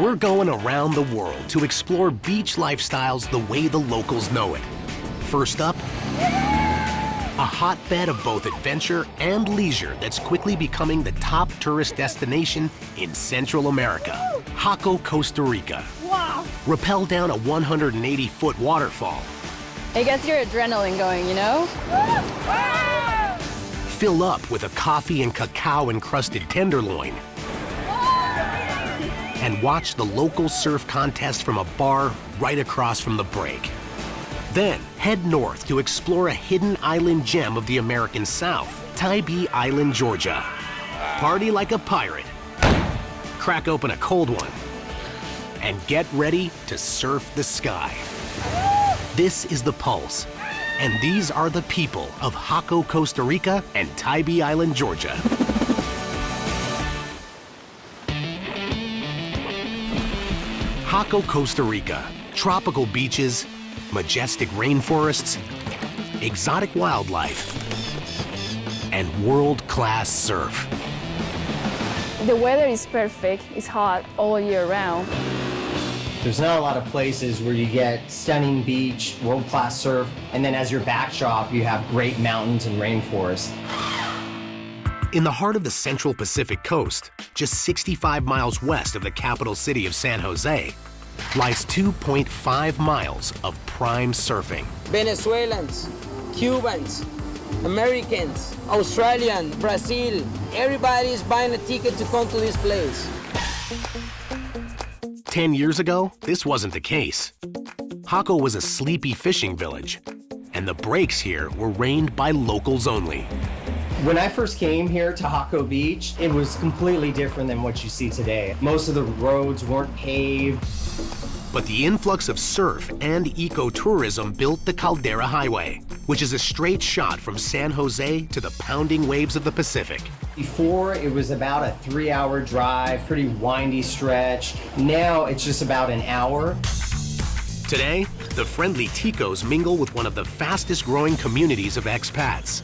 We're going around the world to explore beach lifestyles the way the locals know it. First up, a hotbed of both adventure and leisure that's quickly becoming the top tourist destination in Central America, Jaco, Costa Rica. Wow. Rappel down a 180-foot waterfall. It gets your adrenaline going, you know? Fill up with a coffee and cacao-encrusted tenderloin. And watch the local surf contest from a bar right across from the break. Then head north to explore a hidden island gem of the American South, Tybee Island, Georgia. Party like a pirate. Crack open a cold one. And get ready to surf the sky. This is The Pulse. And these are the people of Jaco, Costa Rica and Tybee Island, Georgia. Jaco, Costa Rica. Tropical beaches, majestic rainforests, exotic wildlife, and world-class surf. The weather is perfect. It's hot all year round. There's not a lot of places where you get stunning beach, world-class surf, and then as your backdrop, you have great mountains and rainforest. In the heart of the Central Pacific Coast, just 65 miles west of the capital city of San Jose, lies 2.5 miles of prime surfing. Venezuelans, Cubans, Americans, Australian, Brazil, everybody is buying a ticket to come to this place. 10 years ago, this wasn't the case. Jaco was a sleepy fishing village, and the breaks here were reigned by locals only. When I first came here to Jaco Beach, it was completely different than what you see today. Most of the roads weren't paved. But the influx of surf and ecotourism built the Caldera Highway, which is a straight shot from San Jose to the pounding waves of the Pacific. Before, it was about a 3-hour drive, pretty windy stretch. Now, it's just about an hour. Today, the friendly Ticos mingle with one of the fastest growing communities of expats.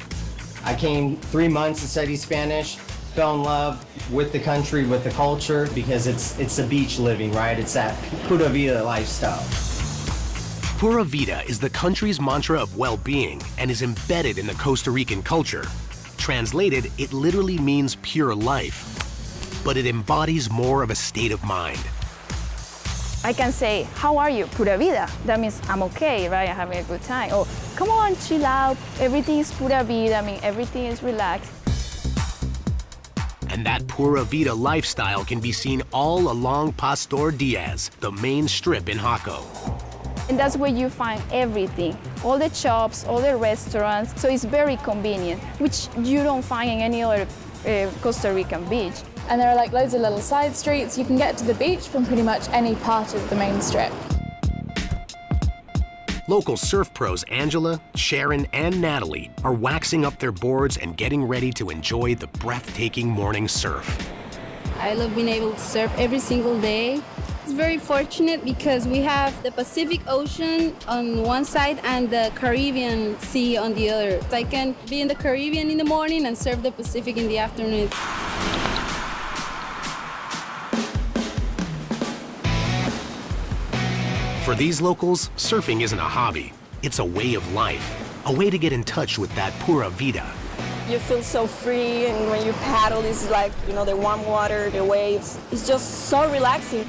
I came 3 months to study Spanish, fell in love with the country, with the culture, because it's a beach living, right? It's that Pura Vida lifestyle. Pura Vida is the country's mantra of well-being and is embedded in the Costa Rican culture. Translated, it literally means pure life, but it embodies more of a state of mind. I can say, how are you? Pura Vida. That means I'm okay, right? I'm having a good time. Oh, come on, chill out. Everything is Pura Vida. I mean, everything is relaxed. And that Pura Vida lifestyle can be seen all along Pastor Diaz, the main strip in Jaco. And that's where you find everything. All the shops, all the restaurants. So it's very convenient, which you don't find in any other Costa Rican beach. And there are like loads of little side streets. You can get to the beach from pretty much any part of the main strip. Local surf pros Angela, Sharon, and Natalie are waxing up their boards and getting ready to enjoy the breathtaking morning surf. I love being able to surf every single day. It's very fortunate because we have the Pacific Ocean on one side and the Caribbean Sea on the other. I can be in the Caribbean in the morning and surf the Pacific in the afternoon. For these locals, surfing isn't a hobby. It's a way of life, a way to get in touch with that Pura Vida. You feel so free, and when you paddle, it's like, you know, the warm water, the waves. It's just so relaxing.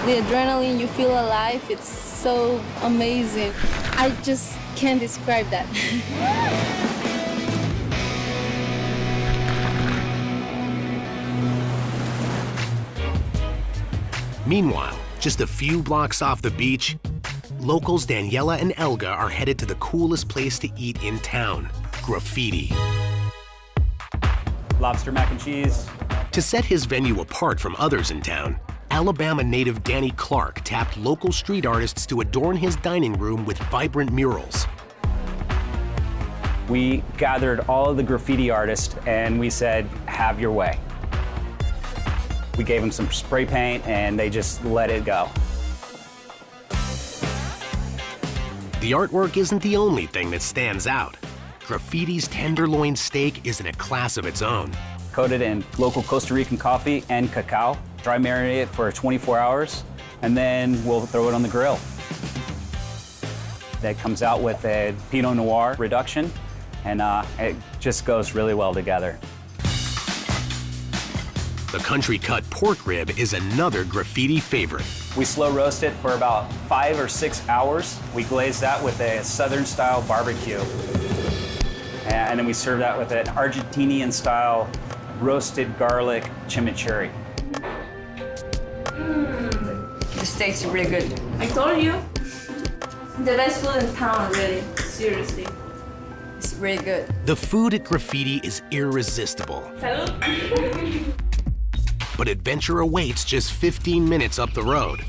The adrenaline, you feel alive, it's so amazing. I just can't describe that. Meanwhile, just a few blocks off the beach, locals Daniela and Elga are headed to the coolest place to eat in town, Graffiti. Lobster mac and cheese. To set his venue apart from others in town, Alabama native Danny Clark tapped local street artists to adorn his dining room with vibrant murals. We gathered all of the graffiti artists and we said, have your way. We gave them some spray paint and they just let it go. The artwork isn't the only thing that stands out. Graffiti's tenderloin steak is in a class of its own. Coated in local Costa Rican coffee and cacao. dry marinate it for 24 hours, and then we'll throw it on the grill. That comes out with a Pinot Noir reduction, and it just goes really well together. The country-cut pork rib is another graffiti favorite. We slow roast it for about 5 or 6 hours. We glaze that with a Southern-style barbecue. And then we serve that with an Argentinian-style roasted garlic chimichurri. The steaks are really good. I told you. The best food in town, really. Seriously. It's really good. The food at Graffiti is irresistible. Salud. But adventure awaits just 15 minutes up the road.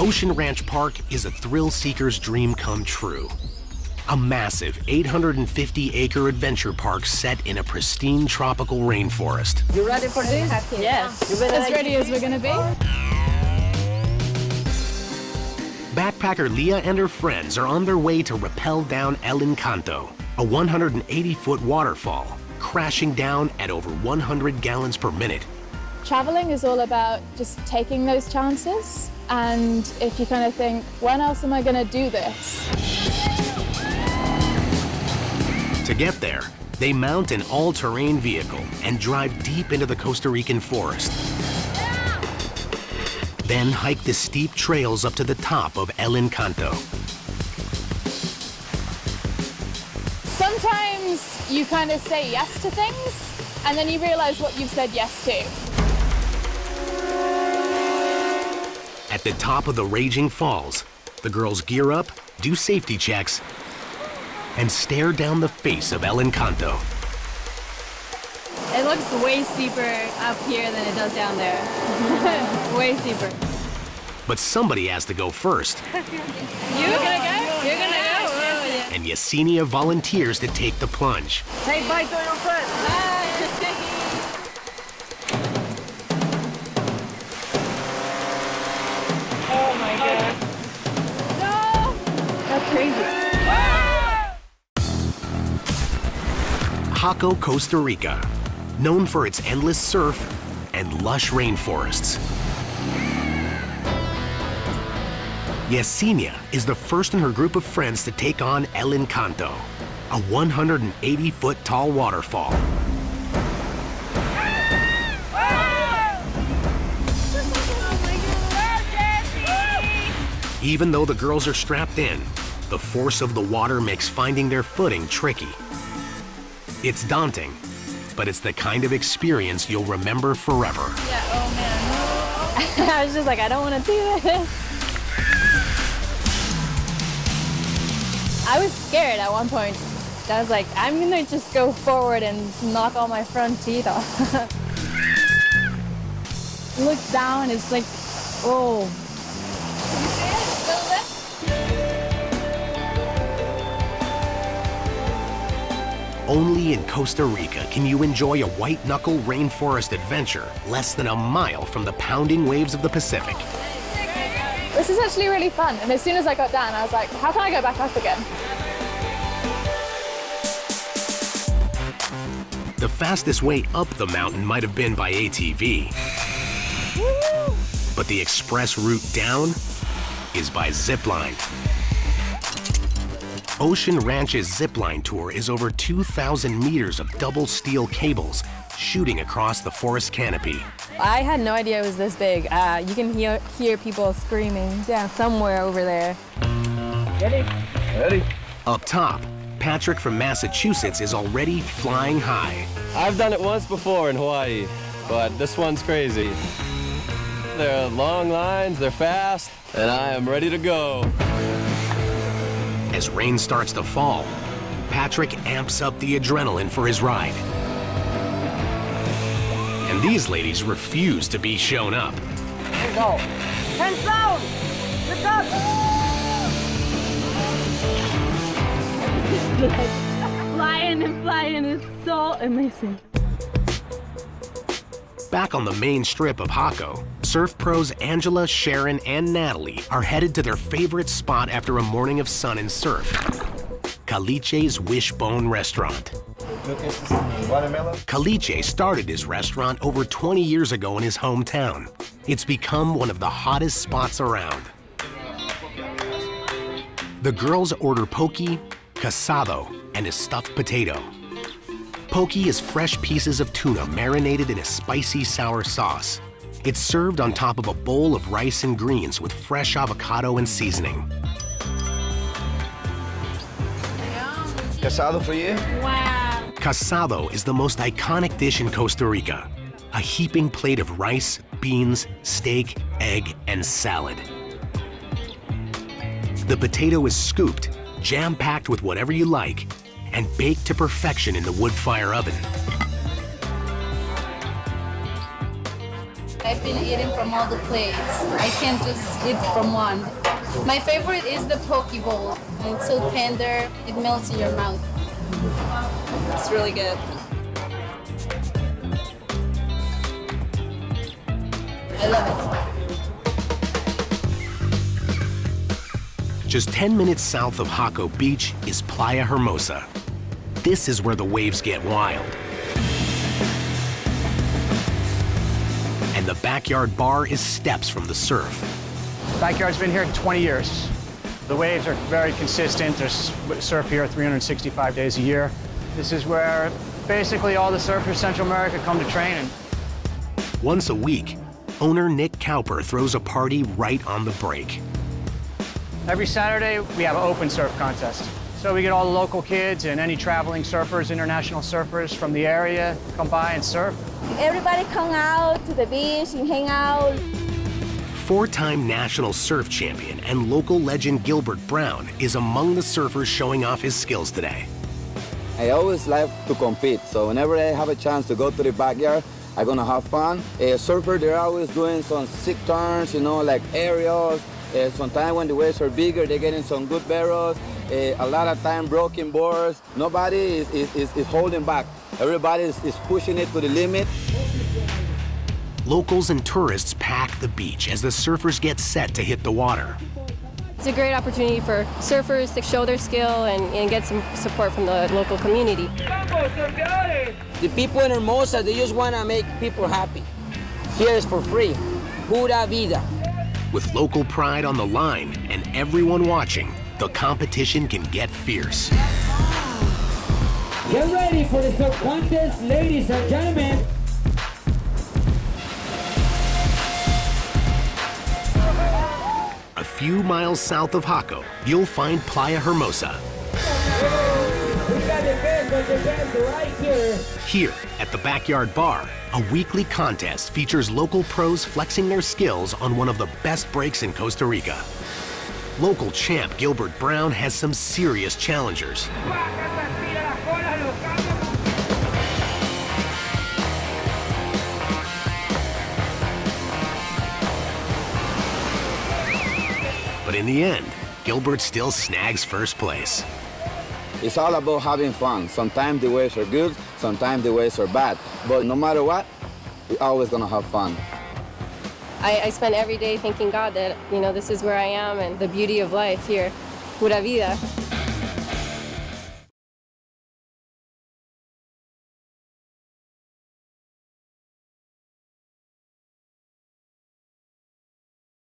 Ocean Ranch Park is a thrill seeker's dream come true. A massive 850-acre adventure park set in a pristine tropical rainforest. You ready for this? Yes. You As ready as we're gonna be. Backpacker Leah and her friends are on their way to rappel down El Encanto, a 180-foot waterfall, crashing down at over 100 gallons per minute. Traveling is all about just taking those chances, and if you kind of think, when else am I gonna do this? To get there, they mount an all-terrain vehicle and drive deep into the Costa Rican forest. Then hike the steep trails up to the top of El Encanto. Sometimes you kind of say yes to things, and then you realize what you've said yes to. At the top of the raging falls, the girls gear up, do safety checks, and stare down the face of El Encanto. It looks way steeper up here than it does down there. Way steeper. But somebody has to go first, You're gonna go? You're gonna go? Oh, and Yesenia volunteers to take the plunge. Say bye to your friend. Oh my god. No! That's crazy. Jaco Costa Rica, known for its endless surf and lush rainforests. Yesenia is the first in her group of friends to take on El Encanto, a 180-foot tall waterfall. Even though the girls are strapped in, the force of the water makes finding their footing tricky. It's daunting, but it's the kind of experience you'll remember forever. Yeah, oh man. I was just like, I don't want to do this. I was scared at one point. I was like, I'm gonna just go forward and knock all my front teeth off. Look down, it's like, oh. Only in Costa Rica can you enjoy a white-knuckle rainforest adventure less than a mile from the pounding waves of the Pacific. This is actually really fun. And as soon as I got down, I was like, how can I go back up again? The fastest way up the mountain might have been by ATV. But the express route down is by zipline. Ocean Ranch's zipline tour is over 2,000 meters of double steel cables shooting across the forest canopy. I had no idea it was this big. You can hear people screaming down somewhere over there. Ready? Ready. Up top, Patrick from Massachusetts is already flying high. I've done it once before in Hawaii, but this one's crazy. There are long lines, they're fast, and I am ready to go. As rain starts to fall, Patrick amps up the adrenaline for his ride. And these ladies refuse to be shown up. Here we go. Hands down! Look up! Flying and flying, it's so amazing. Back on the main strip of Jaco, surf pros Angela, Sharon, and Natalie are headed to their favorite spot after a morning of sun and surf, Caliche's Wishbone Restaurant. Caliche started his restaurant over 20 years ago in his hometown. It's become one of the hottest spots around. The girls order poke, casado, and a stuffed potato. Poke is fresh pieces of tuna marinated in a spicy sour sauce. It's served on top of a bowl of rice and greens with fresh avocado and seasoning. Casado for you? Wow. Casado is the most iconic dish in Costa Rica. A heaping plate of rice, beans, steak, egg, and salad. The potato is scooped, jam-packed with whatever you like, and baked to perfection in the wood fire oven. I've been eating from all the plates. I can't just eat from one. My favorite is the poke bowl. It's so tender, it melts in your mouth. It's really good. I love it. Just 10 minutes south of Jaco Beach is Playa Hermosa. This is where the waves get wild. And the backyard bar is steps from the surf. Backyard's been here 20 years. The waves are very consistent. There's surf here 365 days a year. This is where basically all the surfers Central America come to train. Once a week, owner Nick Cowper throws a party right on the break. Every Saturday, we have an open surf contest. So we get all the local kids and any traveling surfers, international surfers from the area come by and surf. Everybody come out to the beach and hang out. Four-time national surf champion and local legend Gilbert Brown is among the surfers showing off his skills today. I always like to compete, so whenever I have a chance to go to the backyard, I'm gonna have fun. A surfer, they're always doing some sick turns, you know, like aerials. Sometimes when the waves are bigger, they're getting some good barrels. A lot of time broken boards. Nobody is holding back. Everybody is pushing it to the limit. Locals and tourists pack the beach as the surfers get set to hit the water. It's a great opportunity for surfers to show their skill and get some support from the local community. The people in Hermosa, they just want to make people happy. Here is for free. Pura Vida. With local pride on the line and everyone watching, the competition can get fierce. Get ready for the surf contest, ladies and gentlemen. A few miles south of Jaco, you'll find Playa Hermosa. We got the best right here. Here, at the Backyard Bar, a weekly contest features local pros flexing their skills on one of the best breaks in Costa Rica. Local champ Gilbert Brown has some serious challengers. But in the end, Gilbert still snags first place. It's all about having fun. Sometimes the waves are good, sometimes the waves are bad. But no matter what, we're always gonna have fun. I spend every day thanking God that, you know, this is where I am and the beauty of life here. Pura Vida.